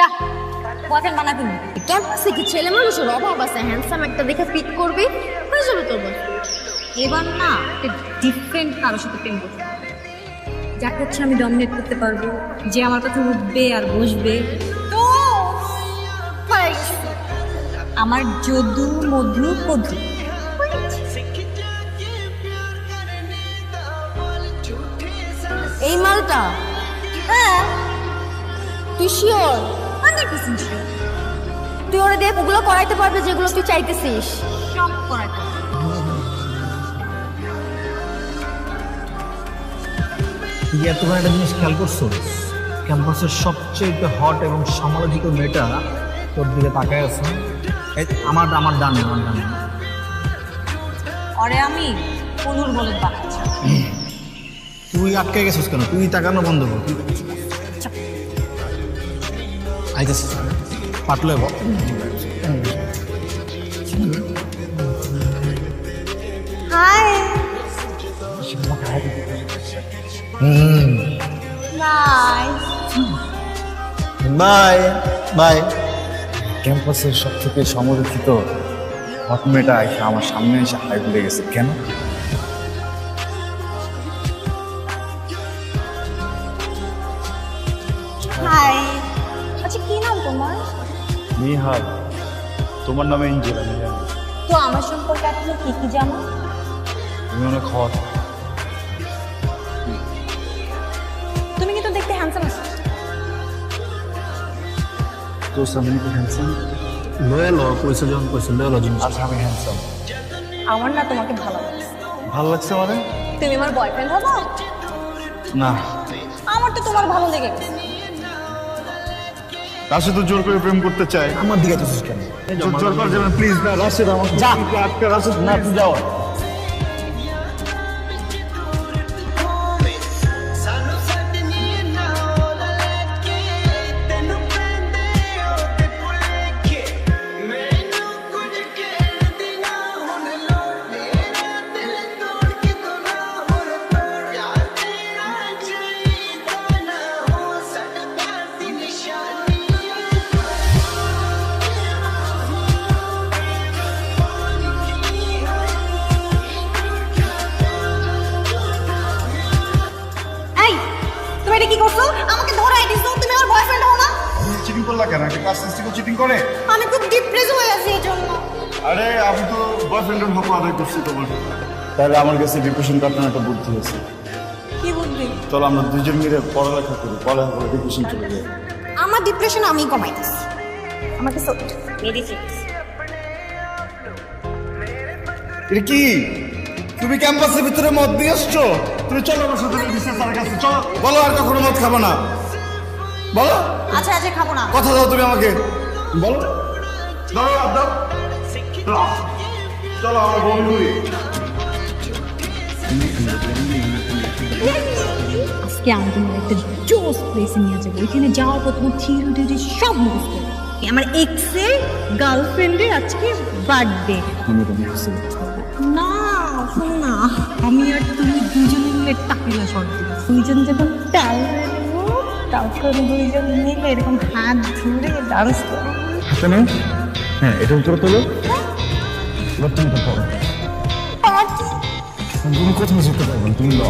যা বয়ফ্রেন্ড বানাবি না। ক্যাম্পাসে কি ছেলে মানুষের অভাব আছে? হ্যান্ডসাম একটা দেখে ফিট করবি, হয়ে যাবে তোর বয়ফ্রেন্ড। এবার না একটা ডিফারেন্ট কারোর সাথে প্রেম করতে হবে। যাকে হচ্ছে আমি ডমিনেট করতে পারবো, যে আমার কথা উঠবে আর বসবে। তো হয়ে গেছে। আমার যদু মধু কদু। এই মালটা? হ্যাঁ তুই শিওর? 100% sure। তুই ওরা দেখ ওগুলো করাইতে পারবে যেগুলো তুই চাইতেছিস। সব করাটা তুই এতবার একটা জিনিস খেয়াল করছো, ক্যাম্পাসের সবচেয়ে হট এবং সমালোচিত মেয়েটা তোর দিকে তাকায় আছে। আমার আমার ডানে। অরে আমি কনুর বলে বানাচ্ছি। তুই আটকে গেছিস কেন? তুই তাকানো বন্ধ কর। আইতেছিস পাটলে বল। হাই। নাইস। Bye bye. ক্যাম্পাসের সব থেকে সমালোচিত হট মেয়েটা এসে আমার সামনে এসে হাই বলে গেছে কেন? হাই। আচ্ছা কি নাম তোমার? নিহাল। তোমার নামে এঞ্জেল, আমি জানি। তো আমার সম্পর্কে আপনি কি কি জানো? তুমি অনেক হট। তুমি কিন্তু দেখতে হ্যান্ডসাম আছো। তো সামনে কি হ্যান্ডসাম? লয়াল কইছে যখন কইছে লয়াল জিনিস। আচ্ছা আমি হ্যান্ডসাম। আমার না তোমাকে ভালো লাগছে। ভালো লাগছে মানে? তুমি আমার বয়ফ্রেন্ড হবো? না। আমার তো তোমার ভালো লেগে গেছে। রাশিদ তো জোর করে প্রেম করতে চায়। আমার দিকে তো কেন? জোর করে যাবেন প্লিজ না রাশিদ, আমার যা। আটকে রাশিদ না তুই যাও। এই তুমি এটা কি করছো? আমাকে ধরাই দিছো। তুমি আমার বয়ফ্রেন্ড হও না? চিটিং করলা কেন? একটা কাজ থেকে চিটিং করে? আমি খুব ডিপ্রেস হয়ে আছি এই জন্য। আরে আমি তো বয়ফ্রেন্ডের হক আদায় করছি তোমার। তাহলে আমার কাছে ডিপ্রেশন কাটানোর একটা বুদ্ধি আছে। কি বুঝবি? চলো আমরা দুজন মিলে পড়ালেখা করি, পড়ালেখা করে ডিপ্রেশন চলে যায়। আমার ডিপ্রেশন আমি কমাইতেছি। আমাকে মেডিসিন। এটা কি? তুমি ক্যাম্পাসের ভিতরে মদ দিয়ে আসছো? তুমি চলো আমার সাথে বিশেষ স্যারের কাছে চলো। বলো আর কখনো মদ খাবো না। বলো, আচ্ছা আচ্ছা খাবো না। কথা দাও তুমি আমাকে। বলো, দাও দাও দাও। চলো আমার বন্ধু। আজকে আমি তোমার একটা জোস প্লেসে নিয়ে যাবো। ওইখানে যাওয়ার পর তোমার থিওরি সব মুখস্থ করবে। আমার এক্সের গার্লফ্রেন্ডের আজকে বার্থডে। আমি তো বুঝছি। না শোনো না, আমি আর তুমি দুজনে মিলে টাকিলা শট দিব। দুইজন যখন টাল নেবো, তখন দুইজন মিলে এরকম হাত ধরে ডান্স করবো। কেন? হ্যাঁ এটা উত্তর তোলো। এবার তুমি তো পড়ো। তুমি কোথাও যেতে পারবে না, তুমি ল।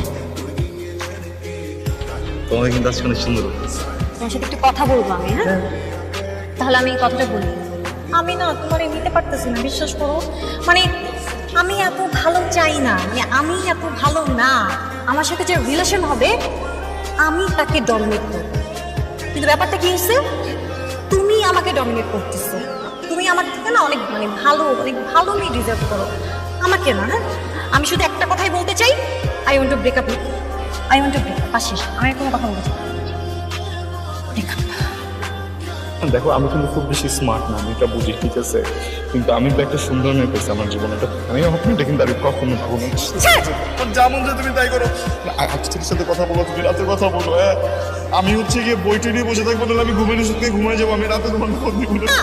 তোমাকে কিন্তু আজকে অনেক সুন্দর লাগছে। তোমার সাথে একটু কথা বলবো আমি, হ্যাঁ? তাহলে আমি এই কথাটা বলি। আমি না তোমার নিতে পারতেছি না, বিশ্বাস করো। মানে আমি এত ভালো চাই না, মানে আমি এত ভালো না। আমার সাথে যে রিলেশন হবে আমি তাকে ডমিনেট করবো। কিন্তু ব্যাপারটা কি হচ্ছে, তুমি আমাকে ডমিনেট করতেছো। তুমি আমার থেকে না অনেক অনেক ভালো মেয়ে ডিজার্ভ করো, আমাকে না। হ্যাঁ, আমি শুধু একটা কথাই বলতে চাই, I want to break up. I want to break up. শেষ, আমি আর কোনো কথা বলতে চাই না। Break up. দেখো আমি কিন্তু খুব বেশি স্মার্ট না, আমি এটা বুঝি, ঠিক আছে, কিন্তু আমি তো একটা সুন্দর মেয়ে পেয়েছি আমার জীবনে। আমি এটা কিন্তু আমি কখনো ভাবো না। যেমন যে তুমি তাই করো, আজকের সাথে কথা বলো, তুমি রাতে কথা বলো। হ্যাঁ আমি হচ্ছে গিয়ে বইটা নিয়ে বসে থাকবো, নাহলে আমি ঘুমের ওষুধ খেয়ে ঘুমিয়ে যাবো। আমি রাতে তোমার ফোন দিব না।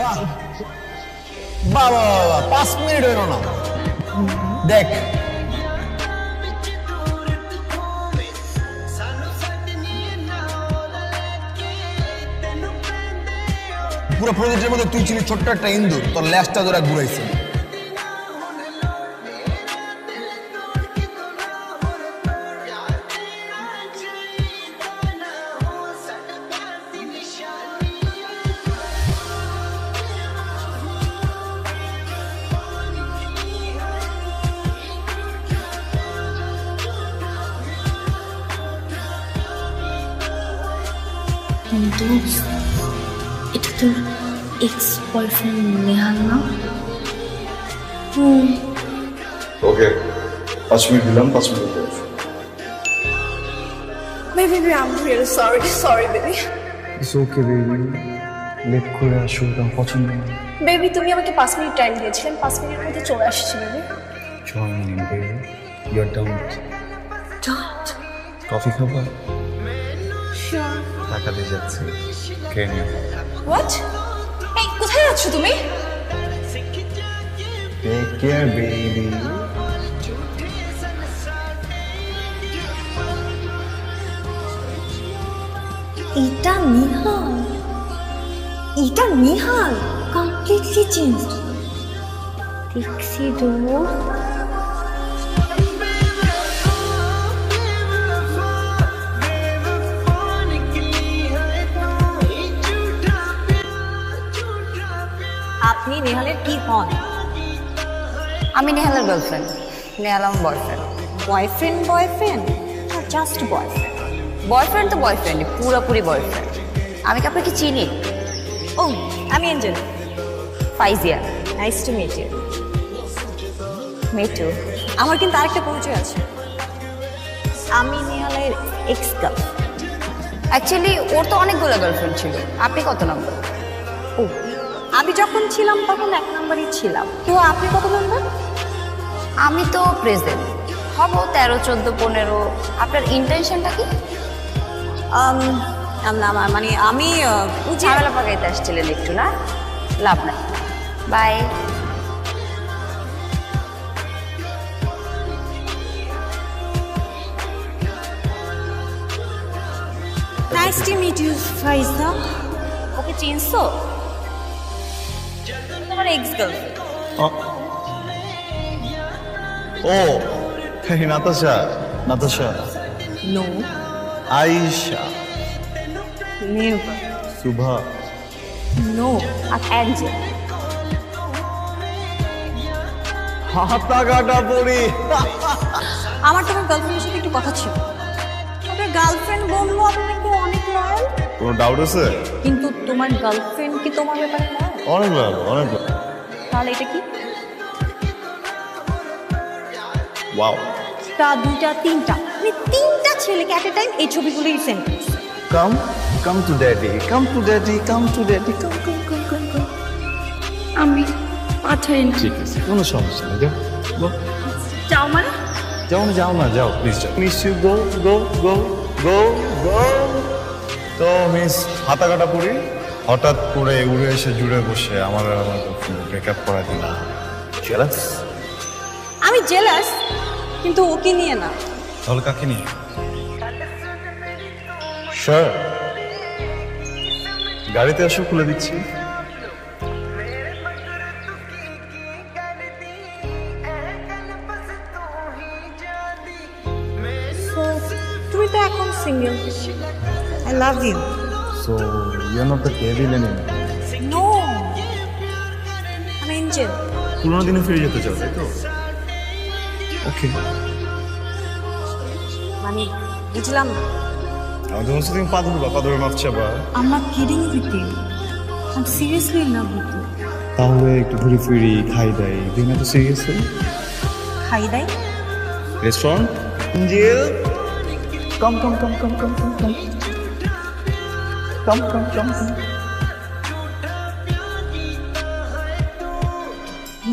বাহ বাবা 5 মিনিট হইল না। দেখ পুরো প্রজেক্টের মধ্যে তুই ছিলি ছোট্ট একটা ইন্দুর, তোর ল্যাসটা ধরে ঘুরাইছে। কিন্তু এটা তোর এক্স বয়ফ্রেন্ড নেহাল না? ওকে 5 মিনিট দিলাম, 5 মিনিট পর। Baby, I'm really sorry, baby. It's okay baby, late করে আসো, আমার পছন্দ না। বেবি, তুমি আমাকে 5 মিনিট টাইম দিয়েছিলেন, 5 মিনিটের মধ্যে চলে আসছি baby. Join baby, you are down. Coffee খাবা? Sure. টাকা দিয়ে যাচ্ছি, খেয়ে নিও। What? এই কোথায় আছো তুমি? Take care baby. এটা নিহাল কমপ্লিটলি চেঞ্জড। টিক্সিডো আপনি নেহালের কি হন? আমি নেহালের গার্লফ্রেন্ড, নেহাল আমার boyfriend. Boyfriend just boyfriend? Boyfriend তো বয়ফ্রেন্ড, পুরোপুরি বয়ফ্রেন্ড। আমি কি আপনাকে চিনি? ও, আমি Angel. Faizia. Nice to meet you. মেটু। আমার কিন্তু আরেকটা পরিচয় আছে, আমি নেহালের এক্স গার্ল। অ্যাকচুয়ালি ওর তো অনেকগুলো গার্লফ্রেন্ড ছিল। আপনি কত নম্বর? ও, আমি যখন ছিলাম তখন 1 নম্বরই ছিলাম। তো আপনি কত নম্বর? আমি তো প্রেজেন্ট, হব 13, 14, 15। আপনার ইন্টেনশনটা কি? মানে আমি ঝামেলা পাকাইতে আসছিলেন একটু, না? লাভ নাই, by. Nice to meet you ফাইজা। ওকে চিনছো? তোমার এক্স গার্লফ্রেন্ড। ও হেই, Natasha. No, Ayesha. Never. Subha. No, আর অ্যাঞ্জেল। হাতা কাটা পড়ি। আমার তোমার গার্লফ্রেন্ডের সাথে একটু কথা ছিল। আপনার গার্লফ্রেন্ড বললো আপনি নাকি অনেক লয়াল, কোনো ডাউট আছে? কিন্তু তোমার গার্লফ্রেন্ড কি তোমার ব্যাপারে লয়াল? অনেক ভালো, অনেক ভালো। তাহলে এটা কি? ওয়াও। তা 2টা 3টা, মানে 3টা ছেলেকে এট এ টাইম এই ছবিগুলোই সেন্ড করছে। Come to daddy, come to daddy, কাম। আমি পাঠাই না। ঠিক আছে, কোনো সমস্যা নেই, যাও। যাও মানে? যাও না, যাও প্লিজ যাও। মিস ইউ, গো। তো মিস হাতা কাটা পড়ি হঠাৎ করে উড়ে এসে জুড়ে বসে আমার আর আমার ব্রেকআপ করা দিল। জেলাস? আমি জেলাস, কিন্তু ওকে নিয়ে না। তাহলে কাকে নিয়ে? স্যার, গাড়িতে আসো, খুলে দিচ্ছি। So, তুমি তো এখন single. I love you. So you are not the devil anymore. No, আমি এঞ্জেল। পুরোনো দিনে ফিরে যেতে চাও, তাই তো? ওকে, মানে বুঝলাম না। আমি তোমার সাথে পা ধরে মাপ চাবা। I'm not kidding with you. I'm seriously in love with you. তাহলে একটু ঘুরে ফিরি, খাই দাই, দিন এত সিরিয়াসলি? খাই দাই? রেস্টুরেন্ট? এঞ্জেল, কাম।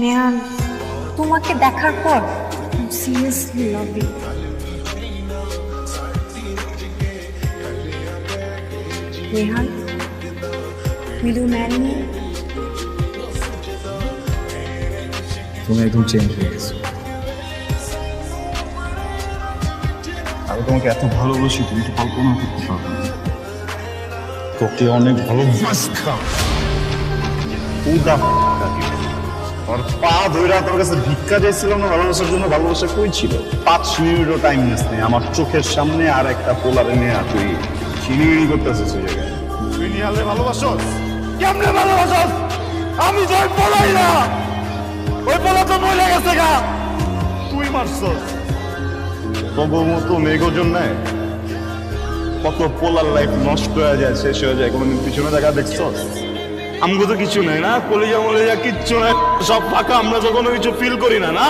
নেহাল, তোমাকে দেখার পর I'm seriously love you. Nehal, will you marry me? তুমি একদম চেঞ্জ হয়ে গেছো। আমি তোমাকে এত ভালোবাসি তুমি তো কল্পনা করতে পারবে না। তোকে অনেক ভালোবাসতাম। আমার পা ধইরা তোর কাছে ভিক্ষা চাইছিলাম না ভালোবাসার জন্য, ভালোবাসা কই ছিল? 5 মিনিটও টাইম নিস নেই। আমার চোখের সামনে আর একটা পোলারে নিয়ে তুই চিনিড়ি করতেছিস ওই জায়গায়। তুই নিহালে ভালোবাসস? কেমনে ভালোবাসস? আমি তো পোলাই না, ওই পোলা তো মরে গেছে গা। তুই মারছস তবুর মতো মেঘোর জন্য কত পোলার লাইফ নষ্ট হয়ে যায়, শেষ হয়ে যায়। কোনোদিন পিছনে দেখা দেখছস? আমগো তো কিছু নাই না, কলিজা মলিজা কিচ্ছু নাই, সব ফাঁকা। আমরা তো কোনো কিছু ফিল করি না। না,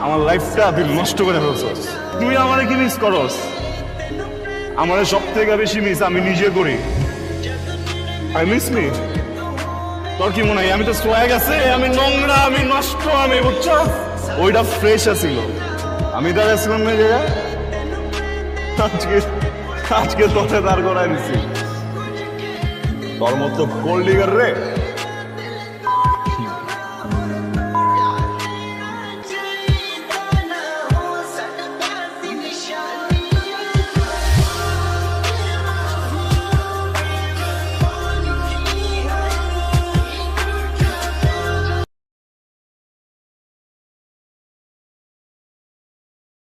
আমার লাইফটা তুই নষ্ট করে ফেলছস। তুই আমারে কি মিস করস? আমারে সব থেকে বেশি মিস আমি নিজে করি। I miss me. তোর কি মনে হয় আমি তো সোয়াগ আছে, আমি নোংরা, আমি নষ্ট, আমি বুঝছস? ওইটা ফ্রেশ আছিল, আমি দাঁড়াইছিলাম না জায়গায়। আজকে তোকে দাঁড় করাই দিছি। তোর মতো গোল্ড ডিগার রে